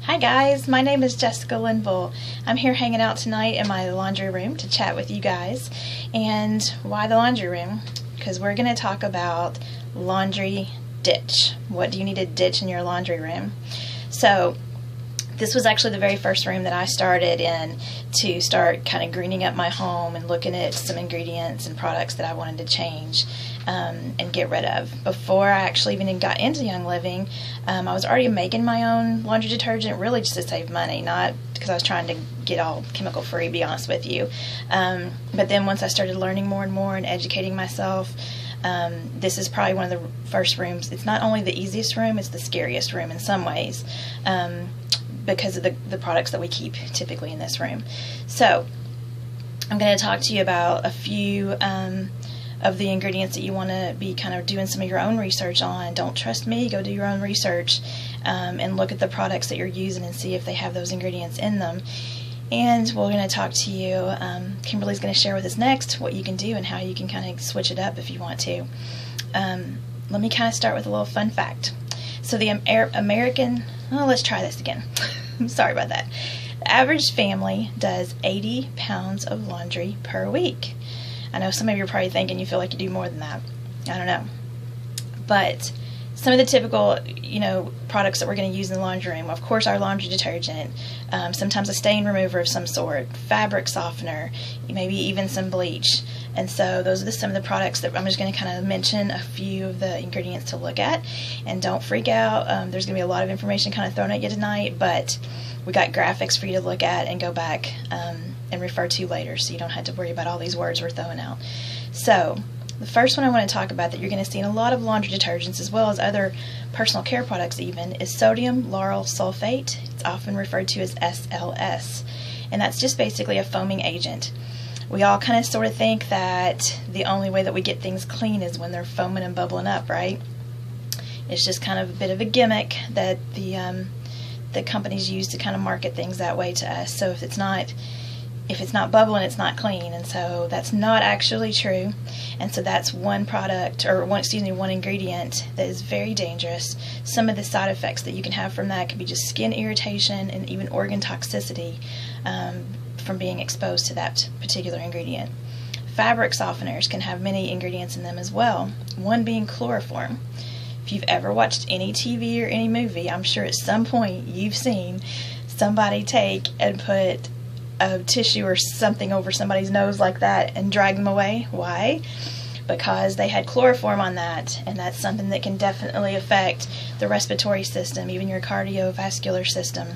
Hi guys, my name is Jessica Linville. I'm here hanging out tonight in my laundry room to chat with you guys. And why the laundry room? Because we're going to talk about laundry ditch. What do you need to ditch in your laundry room? So this was actually the very first room that I started in to start kind of greening up my home and looking at some ingredients and products that I wanted to change and get rid of. Before I actually even got into Young Living, I was already making my own laundry detergent, really just to save money, not because I was trying to get all chemical free, to be honest with you. But then once I started learning more and more and educating myself, this is probably one of the first rooms. It's not only the easiest room, it's the scariest room in some ways. Because of the products that we keep typically in this room. So I'm going to talk to you about a few of the ingredients that you want to be kind of doing some of your own research on. Don't trust me, go do your own research and look at the products that you're using and see if they have those ingredients in them. And we're going to talk to you, Kimberly's going to share with us next what you can do and how you can kind of switch it up if you want to. Let me kind of start with a little fun fact. So the American, let's try this again. I'm sorry about that. The average family does 80 pounds of laundry per week. I know some of you are probably thinking you feel like you do more than that. I don't know. But some of the typical, products that we're going to use in the laundry room, of course, our laundry detergent, sometimes a stain remover of some sort, fabric softener, maybe even some bleach. And so those are some of the products that I'm just going to kind of mention a few of the ingredients to look at. And don't freak out. There's going to be a lot of information kind of thrown at you tonight, but we got graphics for you to look at and go back and refer to later, so you don't have to worry about all these words we're throwing out. So the first one I want to talk about that you're going to see in a lot of laundry detergents as well as other personal care products even is sodium lauryl sulfate. It's often referred to as SLS, and that's just basically a foaming agent. We all kind of sort of think that the only way that we get things clean is when they're foaming and bubbling up, right? It's just kind of a bit of a gimmick that the companies use to kind of market things that way to us. So if it's not bubbling, it's not clean, and so that's not actually true. And so that's one ingredient that is very dangerous. Some of the side effects that you can have from that could be just skin irritation and even organ toxicity from being exposed to that particular ingredient. Fabric softeners can have many ingredients in them as well, one being chloroform. If you've ever watched any TV or any movie, I'm sure at some point you've seen somebody take and put a tissue or something over somebody's nose like that and drag them away. Why? Because they had chloroform on that, and that's something that can definitely affect the respiratory system, even your cardiovascular system,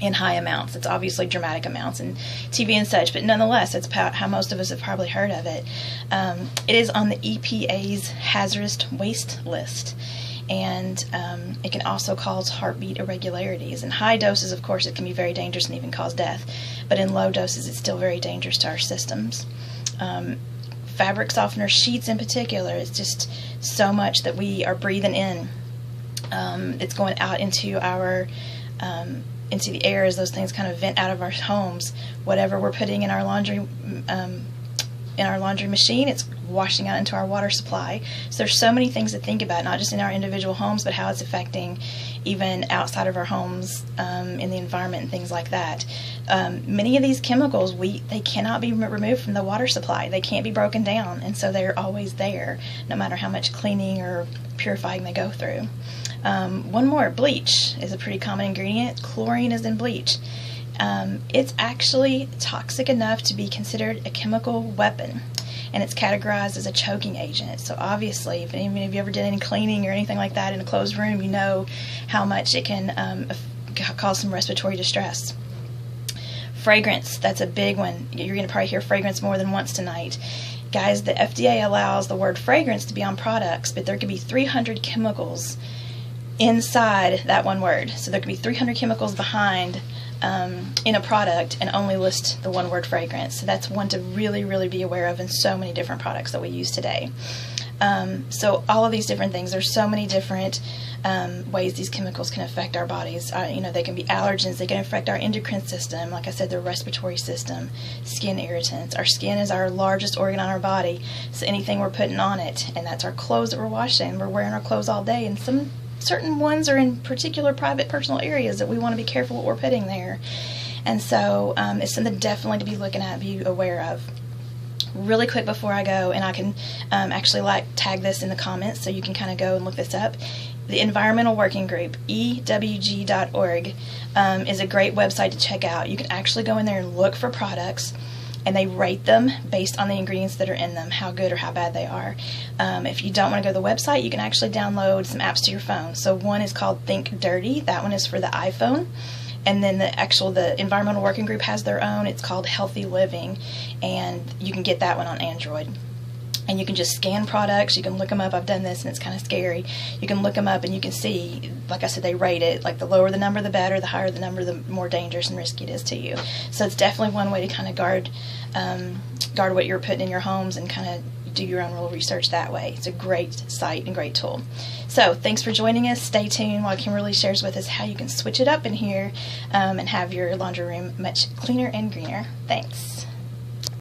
in high amounts. It's obviously dramatic amounts in TV and such, but nonetheless, it's how most of us have probably heard of it. It is on the EPA's hazardous waste list, and it can also cause heartbeat irregularities. In high doses, of course, it can be very dangerous and even cause death, but in low doses, it's still very dangerous to our systems. Fabric softener sheets in particular, it's just so much that we are breathing in. It's going out into into the air as those things kind of vent out of our homes. Whatever we're putting in our laundry machine, it's washing out into our water supply. So there's so many things to think about, not just in our individual homes, but how it's affecting even outside of our homes in the environment and things like that. Many of these chemicals, they cannot be removed from the water supply. They can't be broken down, and so they're always there, no matter how much cleaning or purifying they go through. One more, bleach is a pretty common ingredient. Chlorine is in bleach. It's actually toxic enough to be considered a chemical weapon, and it's categorized as a choking agent. So obviously, if you ever did any cleaning or anything like that in a closed room, you know how much it can cause some respiratory distress. Fragrance, that's a big one. You're going to probably hear fragrance more than once tonight. Guys, the FDA allows the word fragrance to be on products, but there could be 300 chemicals inside that one word. So there could be 300 chemicals behind in a product and only list the one word fragrance. So that's one to really, really be aware of in so many different products that we use today. So all of these different things, there's so many different ways these chemicals can affect our bodies. They can be allergens, they can affect our endocrine system, like I said, the respiratory system, skin irritants. Our skin is our largest organ on our body, so anything we're putting on it, and that's our clothes that we're washing. We're wearing our clothes all day, and some certain ones are in particular private personal areas that we want to be careful what we're putting there. And so it's something definitely to be looking at, be aware of. Really quick before I go, and I can actually tag this in the comments so you can kind of go and look this up. The Environmental Working Group, EWG.org, is a great website to check out. You can actually go in there and look for products, and they rate them based on the ingredients that are in them, how good or how bad they are. If you don't want to go to the website, you can actually download some apps to your phone. So one is called Think Dirty. That one is for the iPhone. And then the Environmental Working Group has their own. It's called Healthy Living, and you can get that one on Android. And you can just scan products. You can look them up. I've done this, and it's kind of scary. You can look them up, and you can see, like I said, they rate it. Like the lower the number, the better. The higher the number, the more dangerous and risky it is to you. So it's definitely one way to kind of guard what you're putting in your homes and kind of do your own little research that way. It's a great site and great tool. So thanks for joining us. Stay tuned while Kimberly shares with us how you can switch it up in here and have your laundry room much cleaner and greener. Thanks.